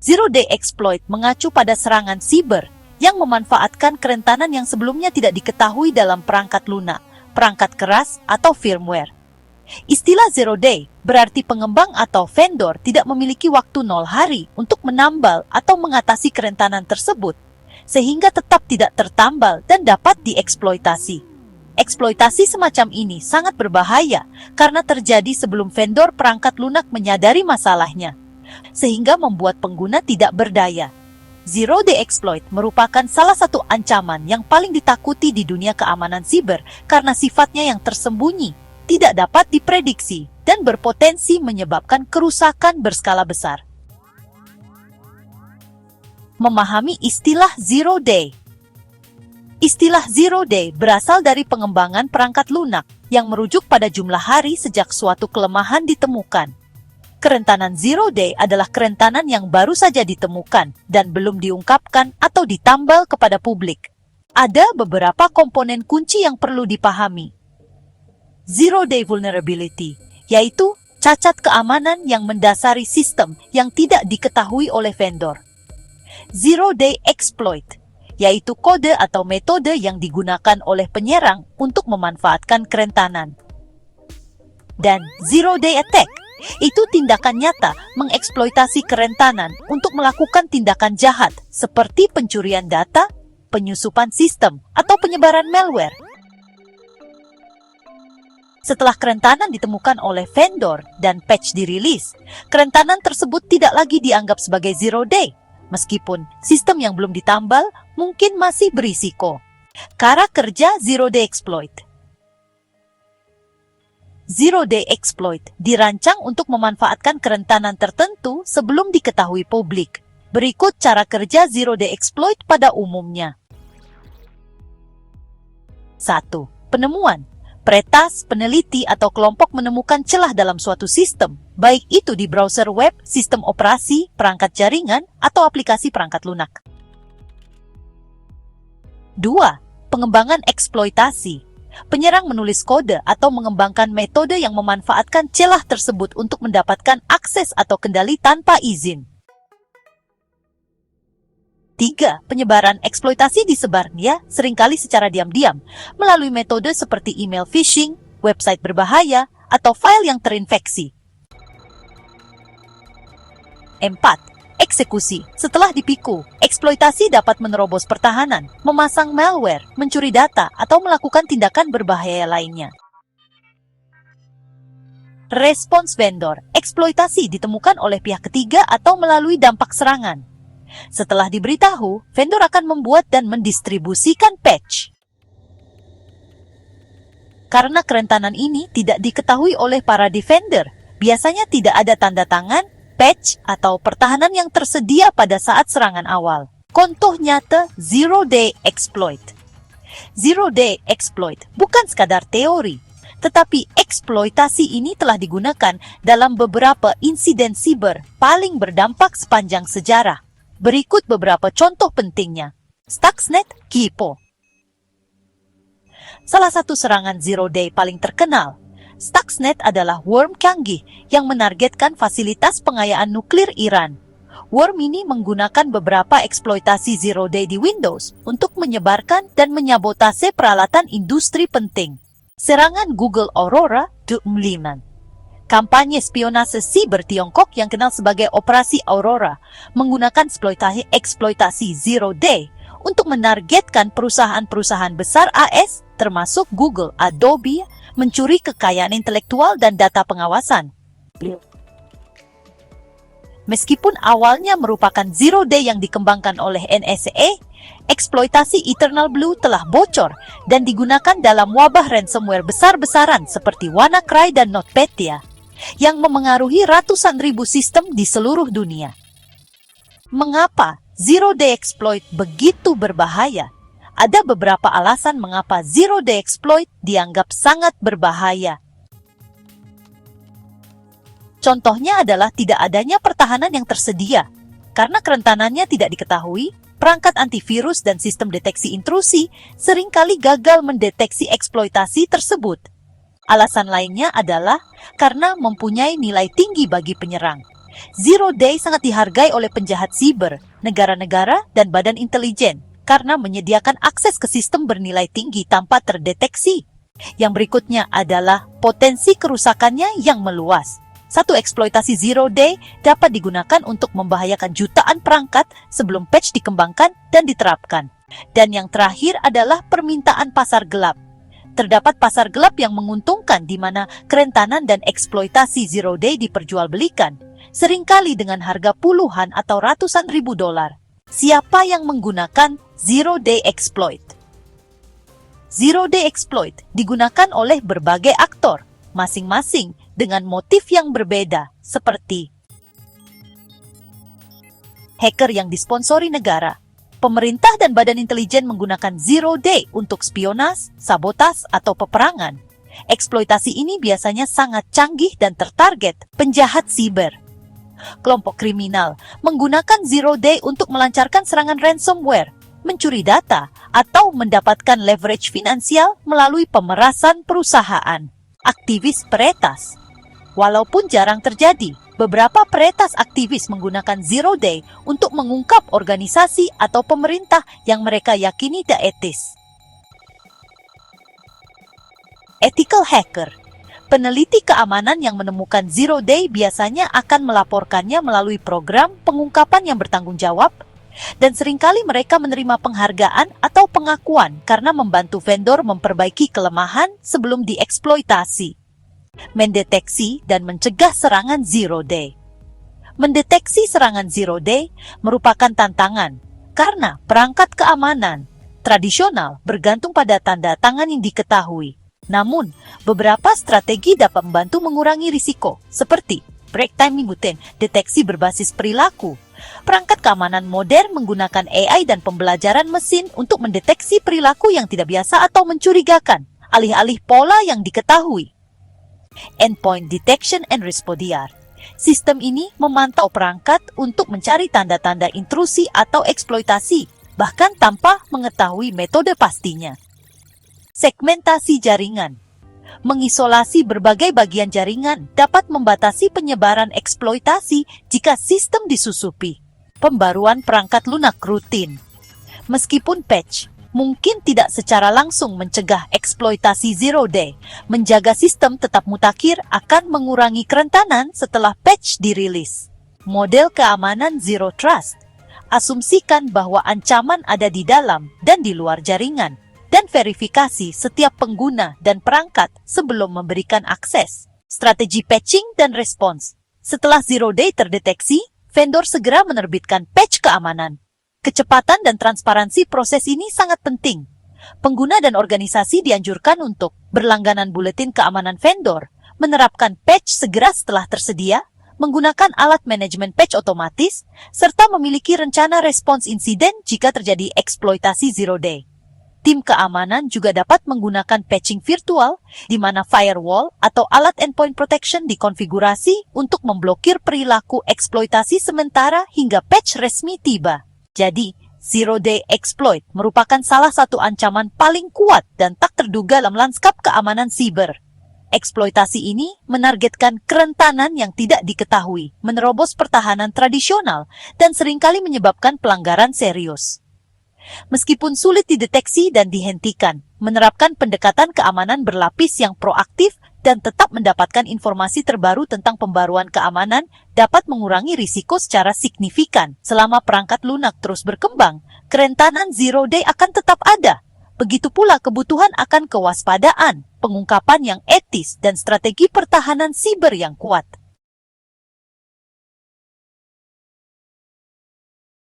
Zero-day exploit mengacu pada serangan siber yang memanfaatkan kerentanan yang sebelumnya tidak diketahui dalam perangkat lunak, perangkat keras, atau firmware. Istilah zero-day berarti pengembang atau vendor tidak memiliki waktu 0 hari untuk menambal atau mengatasi kerentanan tersebut, sehingga tetap tidak tertambal dan dapat dieksploitasi. Eksploitasi semacam ini sangat berbahaya karena terjadi sebelum vendor perangkat lunak menyadari masalahnya, sehingga membuat pengguna tidak berdaya. Zero-day exploit merupakan salah satu ancaman yang paling ditakuti di dunia keamanan siber karena sifatnya yang tersembunyi, tidak dapat diprediksi, dan berpotensi menyebabkan kerusakan berskala besar. Memahami istilah zero-day. Istilah zero-day berasal dari pengembangan perangkat lunak yang merujuk pada jumlah hari sejak suatu kelemahan ditemukan. Kerentanan zero-day adalah kerentanan yang baru saja ditemukan dan belum diungkapkan atau ditambal kepada publik. Ada beberapa komponen kunci yang perlu dipahami. Zero-day vulnerability, yaitu cacat keamanan yang mendasari sistem yang tidak diketahui oleh vendor. Zero-day exploit, yaitu kode atau metode yang digunakan oleh penyerang untuk memanfaatkan kerentanan. Dan zero-day attack, itu tindakan nyata mengeksploitasi kerentanan untuk melakukan tindakan jahat seperti pencurian data, penyusupan sistem, atau penyebaran malware. Setelah kerentanan ditemukan oleh vendor dan patch dirilis, kerentanan tersebut tidak lagi dianggap sebagai zero-day, meskipun sistem yang belum ditambal mungkin masih berisiko. Cara kerja zero-day exploit. Zero-day exploit dirancang untuk memanfaatkan kerentanan tertentu sebelum diketahui publik. Berikut cara kerja zero-day exploit pada umumnya. 1. Penemuan. Peretas, peneliti, atau kelompok menemukan celah dalam suatu sistem, baik itu di browser web, sistem operasi, perangkat jaringan, atau aplikasi perangkat lunak. 2. Pengembangan eksploitasi. Penyerang menulis kode atau mengembangkan metode yang memanfaatkan celah tersebut untuk mendapatkan akses atau kendali tanpa izin. 3. Penyebaran eksploitasi disebarnya seringkali secara diam-diam melalui metode seperti email phishing, website berbahaya, atau file yang terinfeksi. 4. Eksekusi. Setelah dipiku, eksploitasi dapat menerobos pertahanan, memasang malware, mencuri data, atau melakukan tindakan berbahaya lainnya. Respons vendor. Eksploitasi ditemukan oleh pihak ketiga atau melalui dampak serangan. Setelah diberitahu, vendor akan membuat dan mendistribusikan patch. Karena kerentanan ini tidak diketahui oleh para defender, biasanya tidak ada tanda tangan, patch, atau pertahanan yang tersedia pada saat serangan awal. Contoh nyata zero-day exploit. Zero-day exploit bukan sekadar teori, tetapi eksploitasi ini telah digunakan dalam beberapa insiden siber paling berdampak sepanjang sejarah. Berikut beberapa contoh pentingnya. Stuxnet, Kipo. Salah satu serangan zero-day paling terkenal. Stuxnet adalah worm canggih yang menargetkan fasilitas pengayaan nuklir Iran. Worm ini menggunakan beberapa eksploitasi zero-day di Windows untuk menyebarkan dan menyabotase peralatan industri penting. Serangan Google Aurora 2005. Kampanye spionase siber Tiongkok yang kenal sebagai Operasi Aurora menggunakan eksploitasi zero-day untuk menargetkan perusahaan-perusahaan besar AS termasuk Google, Adobe, mencuri kekayaan intelektual dan data pengawasan. Meskipun awalnya merupakan zero-day yang dikembangkan oleh NSA, eksploitasi Eternal Blue telah bocor dan digunakan dalam wabah ransomware besar-besaran seperti WannaCry dan NotPetya, yang memengaruhi ratusan ribu sistem di seluruh dunia. Mengapa zero-day exploit begitu berbahaya? Ada beberapa alasan mengapa zero-day exploit dianggap sangat berbahaya. Contohnya adalah tidak adanya pertahanan yang tersedia. Karena kerentanannya tidak diketahui, perangkat antivirus dan sistem deteksi intrusi seringkali gagal mendeteksi eksploitasi tersebut. Alasan lainnya adalah karena mempunyai nilai tinggi bagi penyerang. Zero Day sangat dihargai oleh penjahat siber, negara-negara, dan badan intelijen karena menyediakan akses ke sistem bernilai tinggi tanpa terdeteksi. Yang berikutnya adalah potensi kerusakannya yang meluas. Satu eksploitasi Zero Day dapat digunakan untuk membahayakan jutaan perangkat sebelum patch dikembangkan dan diterapkan. Dan yang terakhir adalah permintaan pasar gelap. Terdapat pasar gelap yang menguntungkan di mana kerentanan dan eksploitasi Zero Day diperjualbelikan, seringkali dengan harga puluhan atau ratusan ribu dolar. Siapa yang menggunakan Zero Day Exploit? Zero Day Exploit digunakan oleh berbagai aktor, masing-masing dengan motif yang berbeda, seperti hacker yang disponsori negara. Pemerintah dan badan intelijen menggunakan Zero Day untuk spionase, sabotas, atau peperangan. Eksploitasi ini biasanya sangat canggih dan tertarget penjahat siber. Kelompok kriminal menggunakan Zero Day untuk melancarkan serangan ransomware, mencuri data, atau mendapatkan leverage finansial melalui pemerasan perusahaan. Aktivis peretas. Walaupun jarang terjadi, beberapa peretas aktivis menggunakan Zero Day untuk mengungkap organisasi atau pemerintah yang mereka yakini tidak etis. Ethical hacker. Peneliti keamanan yang menemukan Zero Day biasanya akan melaporkannya melalui program pengungkapan yang bertanggung jawab, dan seringkali mereka menerima penghargaan atau pengakuan karena membantu vendor memperbaiki kelemahan sebelum dieksploitasi. Mendeteksi dan mencegah serangan Zero Day. Mendeteksi serangan Zero Day merupakan tantangan karena perangkat keamanan tradisional bergantung pada tanda tangan yang diketahui. Namun, beberapa strategi dapat membantu mengurangi risiko, seperti break time mutant, deteksi berbasis perilaku. Perangkat keamanan modern menggunakan AI dan pembelajaran mesin untuk mendeteksi perilaku yang tidak biasa atau mencurigakan, alih-alih pola yang diketahui. Endpoint Detection and Response (EDR). Sistem ini memantau perangkat untuk mencari tanda-tanda intrusi atau eksploitasi, bahkan tanpa mengetahui metode pastinya. Segmentasi jaringan. Mengisolasi berbagai bagian jaringan dapat membatasi penyebaran eksploitasi jika sistem disusupi. Pembaruan perangkat lunak rutin. Meskipun patch mungkin tidak secara langsung mencegah eksploitasi Zero Day, menjaga sistem tetap mutakhir akan mengurangi kerentanan setelah patch dirilis. Model keamanan Zero Trust. Asumsikan bahwa ancaman ada di dalam dan di luar jaringan, dan verifikasi setiap pengguna dan perangkat sebelum memberikan akses. Strategi patching dan respons. Setelah Zero Day terdeteksi, vendor segera menerbitkan patch keamanan. Kecepatan dan transparansi proses ini sangat penting. Pengguna dan organisasi dianjurkan untuk berlangganan buletin keamanan vendor, menerapkan patch segera setelah tersedia, menggunakan alat manajemen patch otomatis, serta memiliki rencana respons insiden jika terjadi eksploitasi Zero Day. Tim keamanan juga dapat menggunakan patching virtual, di mana firewall atau alat endpoint protection dikonfigurasi untuk memblokir perilaku eksploitasi sementara hingga patch resmi tiba. Jadi, Zero Day Exploit merupakan salah satu ancaman paling kuat dan tak terduga dalam lanskap keamanan siber. Eksploitasi ini menargetkan kerentanan yang tidak diketahui, menerobos pertahanan tradisional, dan seringkali menyebabkan pelanggaran serius. Meskipun sulit dideteksi dan dihentikan, menerapkan pendekatan keamanan berlapis yang proaktif dan tetap mendapatkan informasi terbaru tentang pembaruan keamanan dapat mengurangi risiko secara signifikan. Selama perangkat lunak terus berkembang, kerentanan Zero Day akan tetap ada. Begitu pula kebutuhan akan kewaspadaan, pengungkapan yang etis, dan strategi pertahanan siber yang kuat.